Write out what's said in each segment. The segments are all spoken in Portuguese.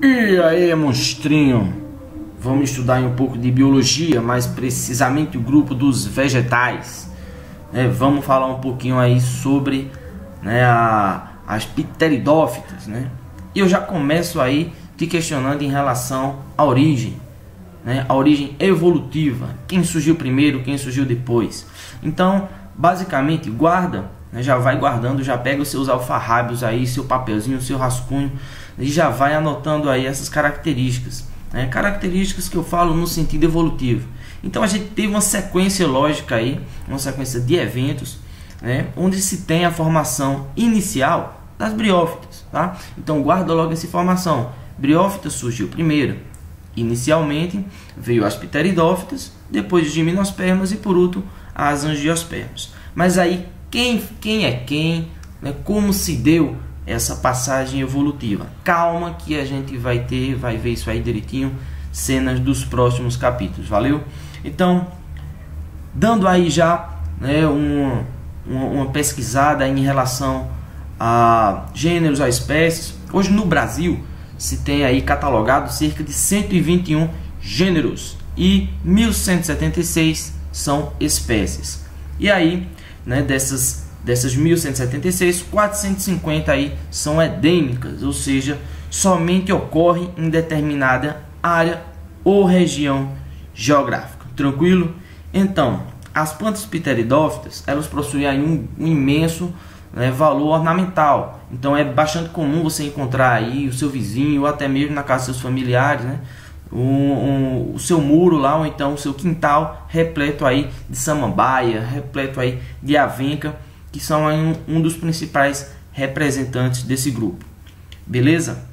E aí, monstrinho? Vamos estudar um pouco de biologia, mais precisamente o grupo dos vegetais. Vamos falar um pouquinho aí sobre as pteridófitas, E eu já começo aí te questionando em relação à origem, a origem evolutiva. Quem surgiu primeiro, quem surgiu depois. Então, basicamente, guarda, já vai guardando, já pega os seus alfarrábios aí, seu papelzinho, seu rascunho, e já vai anotando aí essas características. Características que eu falo no sentido evolutivo. Então a gente teve uma sequência lógica aí, uma sequência de eventos, onde se tem a formação inicial das briófitas, tá? Então guarda logo essa informação. Briófita surgiu primeiro. Inicialmente veio as pteridófitas, depois os gimnospermas e por último as angiospermas. Mas aí quem é quem, como se deu essa passagem evolutiva? Calma que a gente vai ver isso aí direitinho, cenas dos próximos capítulos, valeu? Então, dando aí já uma pesquisada em relação a gêneros, a espécies. Hoje no Brasil se tem aí catalogado cerca de 121 gêneros e 1176 são espécies. E aí, dessas 1176, 450 aí são endêmicas, ou seja, somente ocorre em determinada área ou região geográfica. Tranquilo? Então, as plantas pteridófitas, elas possuem aí um imenso valor ornamental. Então é bastante comum você encontrar aí o seu vizinho ou até mesmo na casa dos seus familiares, o seu muro lá, ou então o seu quintal repleto aí de samambaia, repleto aí de avenca, que são aí um dos principais representantes desse grupo. Beleza?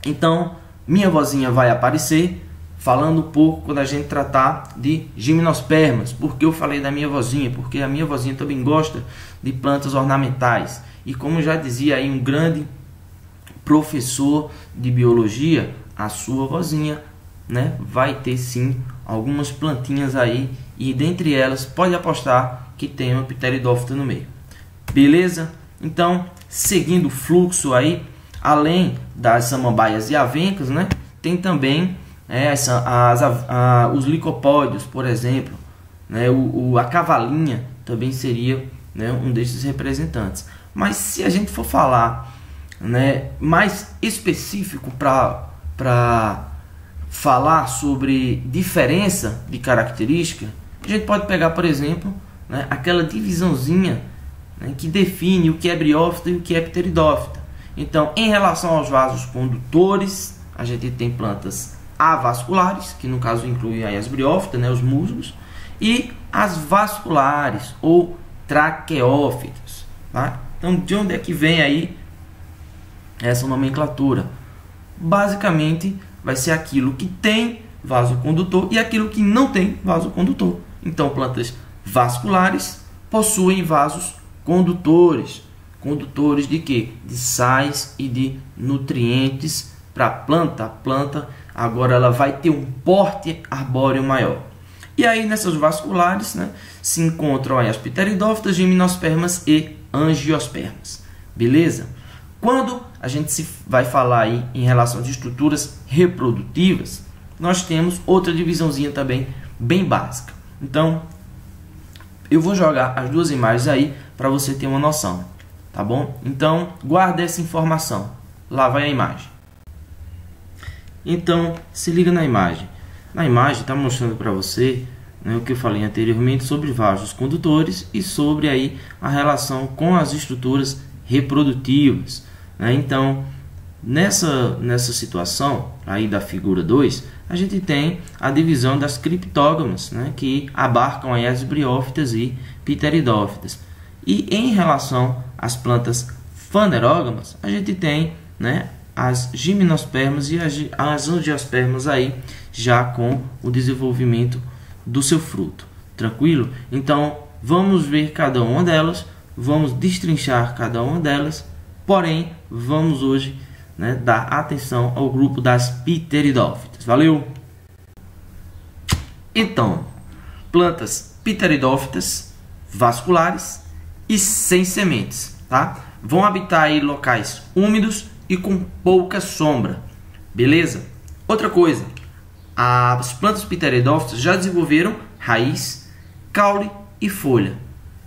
Então, minha vozinha vai aparecer falando um pouco quando a gente tratar de gimnospermas. Por que eu falei da minha vozinha? Porque a minha vozinha também gosta de plantas ornamentais. E como já dizia aí um grande professor de biologia, a sua vozinha vai ter sim algumas plantinhas aí, e dentre elas pode apostar que tem uma pteridófita no meio. Beleza? Então, seguindo o fluxo aí, além das samambaias e avencas, tem também os licopódios, por exemplo, a cavalinha também seria um desses representantes. Mas se a gente for falar mais específico para falar sobre diferença de característica, a gente pode pegar, por exemplo, aquela divisãozinha que define o que é briófita e o que é pteridófita. Então, em relação aos vasos condutores, a gente tem plantas avasculares, que no caso incluem aí as briófitas, os musgos, e as vasculares ou traqueófitas, tá? Então, de onde é que vem aí essa nomenclatura? Basicamente, vai ser aquilo que tem vaso condutor e aquilo que não tem vaso condutor. Então, plantas vasculares possuem vasos condutores. Condutores de quê? De sais e de nutrientes para a planta. A planta agora ela vai ter um porte arbóreo maior. E aí nessas vasculares se encontram aí as pteridófitas, gimnospermas e angiospermas. Beleza? Quando a gente vai falar aí em relação às estruturas reprodutivas, nós temos outra divisãozinha também bem básica. Então, eu vou jogar as duas imagens aí para você ter uma noção, tá bom? Então, guarda essa informação. Lá vai a imagem. Então, se liga na imagem. Na imagem está mostrando para você o que eu falei anteriormente sobre vasos condutores e sobre aí a relação com as estruturas reprodutivas. Então, nessa situação aí da figura 2, a gente tem a divisão das criptógamas, que abarcam aí as briófitas e pteridófitas. E em relação às plantas fanerógamas, a gente tem as gimnospermas e as angiospermas aí já com o desenvolvimento do seu fruto. Tranquilo? Então, vamos ver cada uma delas, vamos destrinchar cada uma delas, porém, vamos hoje dar atenção ao grupo das pteridófitas. Valeu? Então, plantas pteridófitas vasculares e sem sementes, tá? Vão habitar aí locais úmidos e com pouca sombra. Beleza? Outra coisa, as plantas pteridófitas já desenvolveram raiz, caule e folha.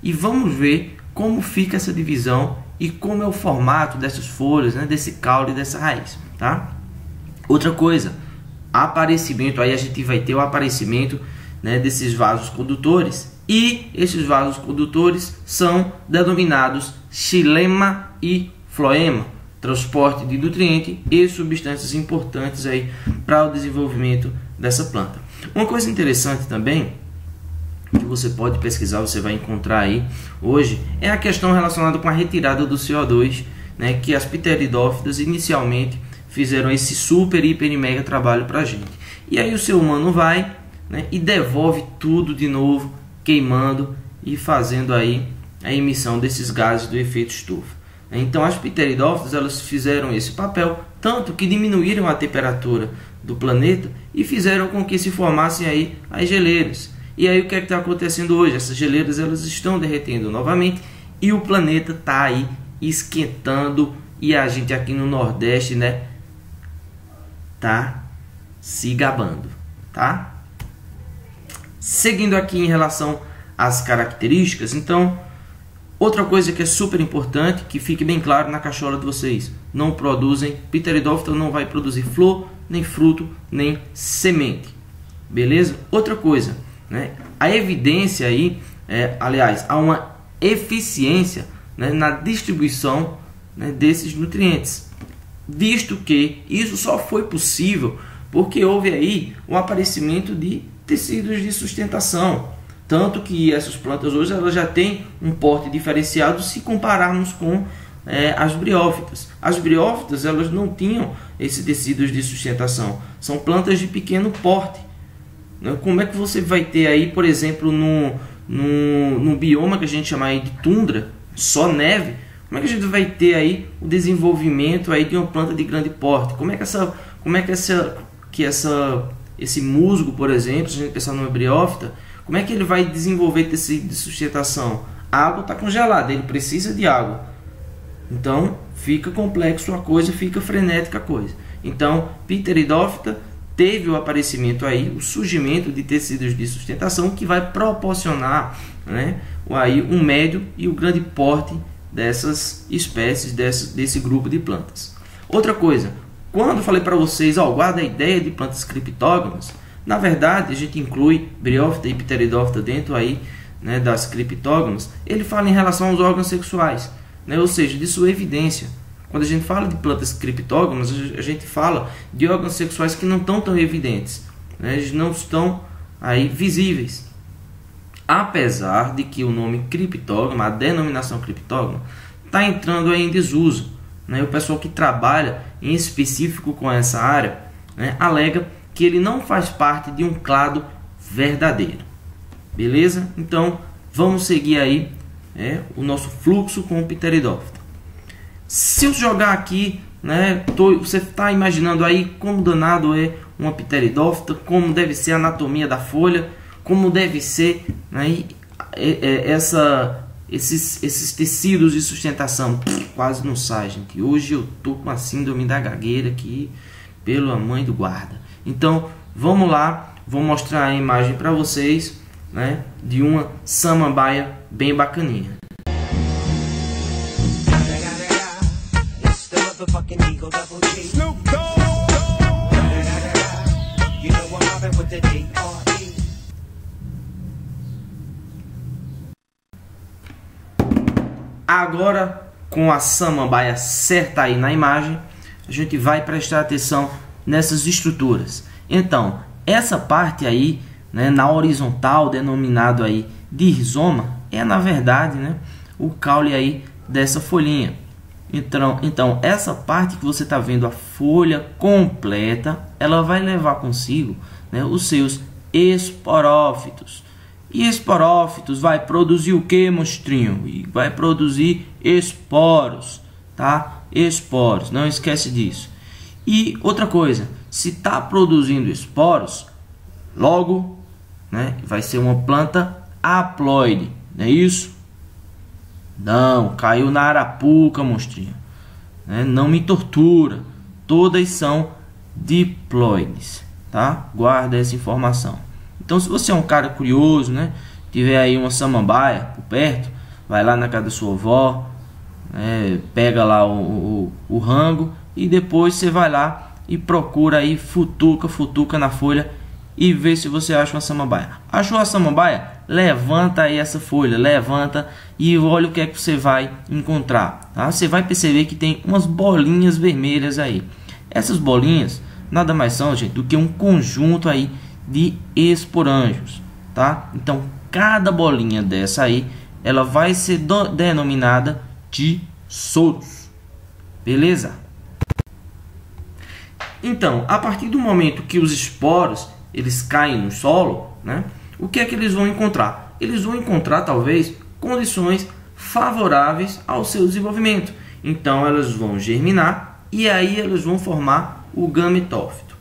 E vamos ver como fica essa divisão e como é o formato dessas folhas, né, desse caule e dessa raiz, tá? Outra coisa, aparecimento, aí a gente vai ter o aparecimento, né, desses vasos condutores, e esses vasos condutores são denominados xilema e floema, transporte de nutriente e substâncias importantes aí para o desenvolvimento dessa planta. Uma coisa interessante também que você pode pesquisar, você vai encontrar aí hoje, é a questão relacionada com a retirada do CO2, né, que as pteridófitas inicialmente fizeram esse super, hiper e mega trabalho para a gente. E aí o ser humano vai, né, e devolve tudo de novo, queimando e fazendo aí a emissão desses gases do efeito estufa. Então as pteridófitas, elas fizeram esse papel, tanto que diminuíram a temperatura do planeta e fizeram com que se formassem aí as geleiras. E aí o que é que está acontecendo hoje? Essas geleiras, elas estão derretendo novamente e o planeta está aí esquentando, e a gente aqui no Nordeste, né, tá se gabando, tá? Seguindo aqui em relação às características, então, outra coisa que é super importante, que fique bem claro na cachola de vocês: não produzem, pteridófita não vai produzir flor, nem fruto, nem semente, beleza? Outra coisa, né, a evidência aí, aliás, há uma eficiência, né, na distribuição, né, desses nutrientes, visto que isso só foi possível porque houve aí o aparecimento de tecidos de sustentação, tanto que essas plantas hoje elas já têm um porte diferenciado se compararmos com as briófitas. As briófitas, elas não tinham esses tecidos de sustentação, são plantas de pequeno porte. Como é que você vai ter aí, por exemplo, no bioma que a gente chama aí de tundra, só neve, como é que a gente vai ter aí o desenvolvimento aí de uma planta de grande porte? Esse musgo, por exemplo, se a gente pensar numa briófita, como é que ele vai desenvolver tecido de sustentação? A água está congelada, ele precisa de água. Então fica complexo a coisa, fica frenética a coisa. Então pteridófita teve o aparecimento aí, o surgimento de tecidos de sustentação que vai proporcionar, né, aí um médio e o grande porte dessas espécies, desse grupo de plantas. Outra coisa, quando eu falei para vocês, guarda a ideia de plantas criptógamas, na verdade a gente inclui briófita e pteridófita dentro aí, né, das criptógamas. Ele fala em relação aos órgãos sexuais, né, ou seja, de sua evidência. Quando a gente fala de plantas criptógamas, a gente fala de órgãos sexuais que não estão tão evidentes, né? Eles não estão aí visíveis. Apesar de que o nome criptógama, a denominação criptógama, está entrando aí em desuso, né? O pessoal que trabalha em específico com essa área, né, alega que ele não faz parte de um clado verdadeiro. Beleza? Então vamos seguir aí o nosso fluxo com o pteridófita. Se eu jogar aqui, né, você está imaginando aí como danado é uma pteridófita, como deve ser a anatomia da folha, como deve ser, né, esses tecidos de sustentação. Quase não sai, gente. Hoje eu tô com a síndrome da gagueira aqui, pela mãe do guarda. Então vamos lá, vou mostrar a imagem para vocês, né, de uma samambaia bem bacaninha. Agora, com a samambaia certa aí na imagem, a gente vai prestar atenção nessas estruturas. Então, essa parte aí, né, na horizontal, denominado aí de rizoma, é na verdade, né, o caule aí dessa folhinha. Então essa parte que você está vendo, a folha completa, ela vai levar consigo, né, os seus esporófitos. E esporófitos vai produzir o que, monstrinho? E vai produzir esporos, tá? Esporos, não esquece disso. E outra coisa, se está produzindo esporos, logo, né, vai ser uma planta haploide, não é isso? Não, caiu na arapuca, monstrinho, né? Não me tortura. Todas são diploides, tá? Guarda essa informação. Então, se você é um cara curioso, né, tiver aí uma samambaia por perto, vai lá na casa da sua avó, né, pega lá o rango e depois você vai lá e procura aí, futuca na folha e vê se você acha uma samambaia. Achou a samambaia? Levanta aí essa folha, levanta e olha o que é que você vai encontrar, tá? Você vai perceber que tem umas bolinhas vermelhas aí. Essas bolinhas nada mais são, gente, do que um conjunto aí de esporângios, tá? Então, cada bolinha dessa aí, ela vai ser denominada de soros, beleza? Então, a partir do momento que os esporos eles caem no solo, né? O que é que eles vão encontrar? Eles vão encontrar talvez condições favoráveis ao seu desenvolvimento. Então, elas vão germinar e aí elas vão formar o gametófito.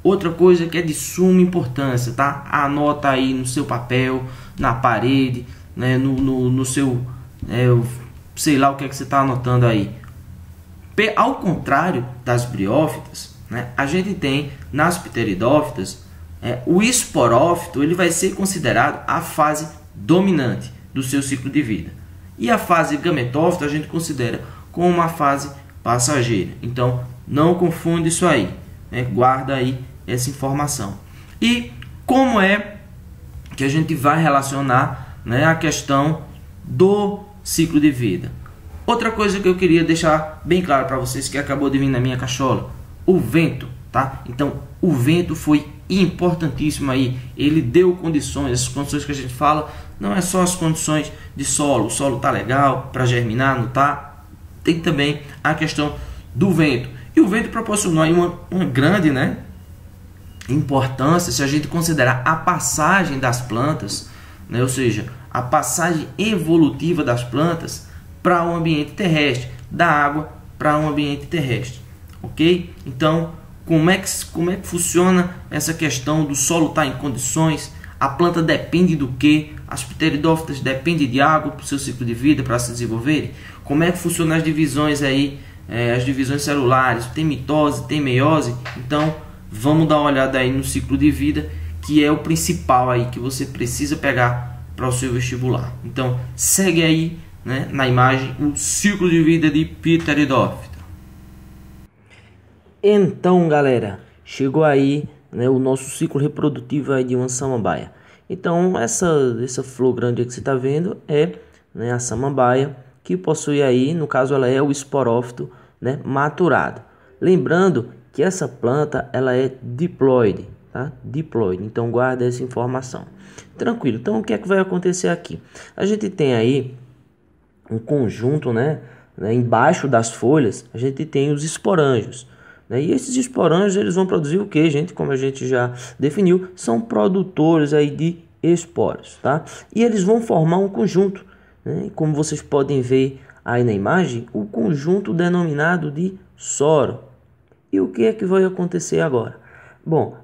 Outra coisa que é de suma importância, tá? Anota aí no seu papel, na parede, né? no seu, sei lá o que é que você está anotando aí. Ao contrário das briófitas, né? A gente tem nas pteridófitas o esporófito, ele vai ser considerado a fase dominante do seu ciclo de vida. E a fase gametófito a gente considera como uma fase passageira. Então, não confunde isso aí, né? Guarda aí essa informação. E como é que a gente vai relacionar, né, a questão do ciclo de vida? Outra coisa que eu queria deixar bem claro para vocês, que acabou de vir na minha cachola, o vento, tá? Então, o vento foi importantíssimo aí. Ele deu condições, essas condições que a gente fala, não é só as condições de solo. O solo tá legal para germinar, não tá? Tem também a questão do vento. E o vento proporcionou aí uma grande, né, importância se a gente considerar a passagem das plantas, né? Ou seja, a passagem evolutiva das plantas para o ambiente terrestre, da água para um ambiente terrestre, ok? Então, como é que funciona essa questão do solo estar em condições? A planta depende do que? As pteridófitas dependem de água para o seu ciclo de vida, para se desenvolverem? Como é que funcionam as divisões aí, as divisões celulares? Tem mitose, tem meiose? Então, vamos dar uma olhada aí no ciclo de vida, que é o principal aí que você precisa pegar para o seu vestibular. Então, segue aí, né, na imagem o ciclo de vida de pteridófita. Então, galera, chegou aí, né, o nosso ciclo reprodutivo aí de uma samambaia. Então, essa flor grande que você está vendo é, né, a samambaia, que possui aí, no caso, ela é o esporófito, né, maturado. Lembrando que essa planta ela é diploide, tá? Diploide. Então, guarda essa informação. Tranquilo. Então, o que é que vai acontecer aqui? A gente tem aí um conjunto, né, embaixo das folhas, a gente tem os esporângios. E esses esporângios eles vão produzir o que, gente? Como a gente já definiu, são produtores aí de esporos, tá? E eles vão formar um conjunto, né? Como vocês podem ver aí na imagem, o conjunto denominado de soro. E o que é que vai acontecer agora? Bom,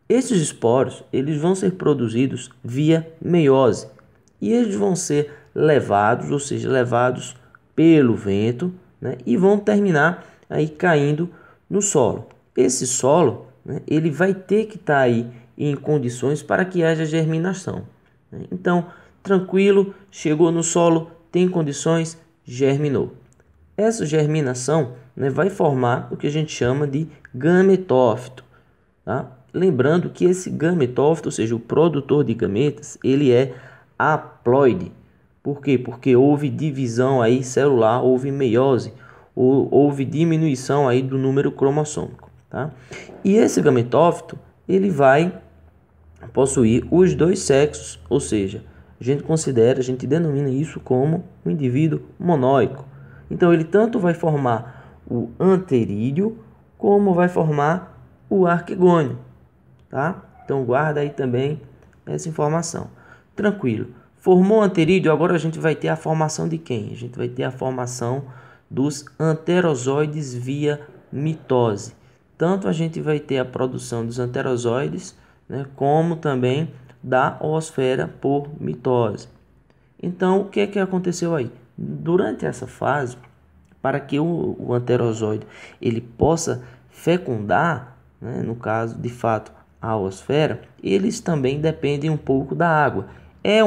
esses esporos eles vão ser produzidos via meiose e eles vão ser levados, ou seja, levados pelo vento, né? E vão terminar aí caindo no solo. Esse solo, né, ele vai ter que estar aí em condições para que haja germinação, né? Então, tranquilo, chegou no solo, tem condições, germinou. Essa germinação, né, vai formar o que a gente chama de gametófito, tá? Lembrando que esse gametófito, ou seja, o produtor de gametas, ele é haploide. Por quê? Porque houve divisão aí celular, houve meiose, houve diminuição aí do número cromossômico, tá? E esse gametófito, ele vai possuir os dois sexos, ou seja, a gente denomina isso como um indivíduo monóico. Então, ele tanto vai formar o anterídeo, como vai formar o arquigônio, tá? Então, guarda aí também essa informação. Tranquilo. Formou o anterídeo, agora a gente vai ter a formação de quem? A gente vai ter a formação dos anterozoides via mitose. Tanto a gente vai ter a produção dos anterozoides, né, como também da oosfera por mitose. Então, o que é que aconteceu aí? Durante essa fase, para que o anterozoide ele possa fecundar, né, no caso, de fato, a oosfera, eles também dependem um pouco da água. É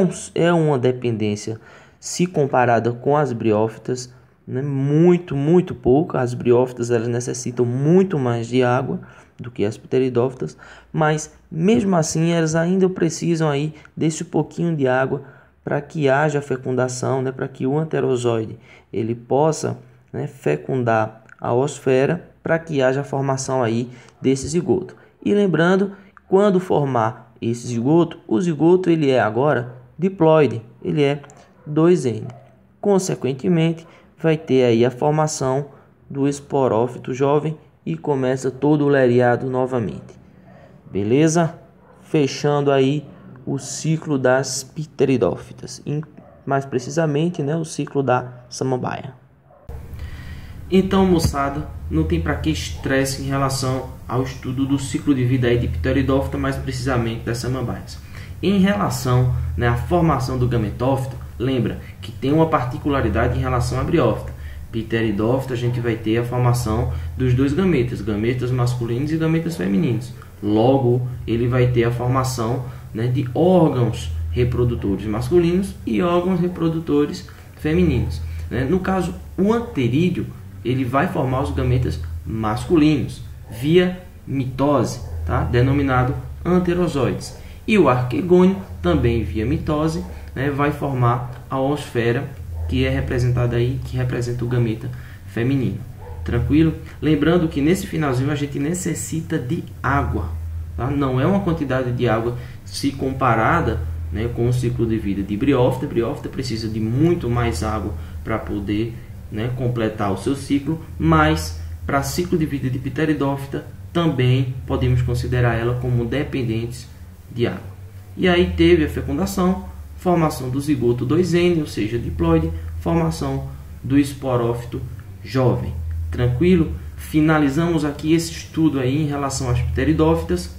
uma dependência, se comparada com as briófitas, né, muito pouco. As briófitas elas necessitam muito mais de água do que as pteridófitas, mas mesmo assim elas ainda precisam aí desse pouquinho de água para que haja fecundação, né, para que o anterozoide ele possa, né, fecundar a oosfera, para que haja a formação aí desse zigoto. E lembrando, quando formar esse zigoto, o zigoto ele é agora diploide, ele é 2N. Consequentemente, vai ter aí a formação do esporófito jovem e começa todo o leriado novamente. Beleza? Fechando aí o ciclo das pteridófitas, mais precisamente, né, o ciclo da samambaia. Então, moçada, não tem para que estresse em relação ao estudo do ciclo de vida aí de pteridófita, mais precisamente das samambaias. Em relação, né, à formação do gametófito, lembra que tem uma particularidade em relação à briófita. Pteridófita a gente vai ter a formação dos dois gametas, gametas masculinos e gametas femininos. Logo, ele vai ter a formação, né, de órgãos reprodutores masculinos e órgãos reprodutores femininos. Né? No caso, o anterídeo ele vai formar os gametas masculinos via mitose, tá? Denominado anterozoides. E o arquegônio, também via mitose, né, vai formar a oosfera, que é representada aí, que representa o gameta feminino. Tranquilo? Lembrando que nesse finalzinho a gente necessita de água, tá? Não é uma quantidade de água se comparada, né, com o ciclo de vida de briófita. Briófita precisa de muito mais água para poder, né, completar o seu ciclo, mas para ciclo de vida de pteridófita também podemos considerar ela como dependentes de água. E aí teve a fecundação, formação do zigoto 2N, ou seja, diploide, formação do esporófito jovem. Tranquilo? Finalizamos aqui esse estudo aí em relação às pteridófitas.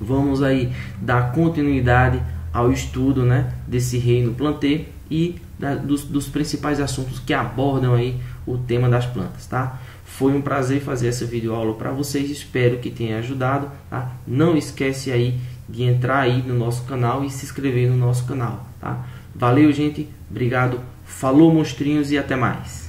Vamos aí dar continuidade ao estudo, né, desse reino plantê e dos principais assuntos que abordam aí o tema das plantas, tá? Foi um prazer fazer essa videoaula para vocês, espero que tenha ajudado, tá? Não esquece aí de entrar aí no nosso canal e se inscrever no nosso canal, tá? Valeu, gente, obrigado, falou, monstrinhos, e até mais.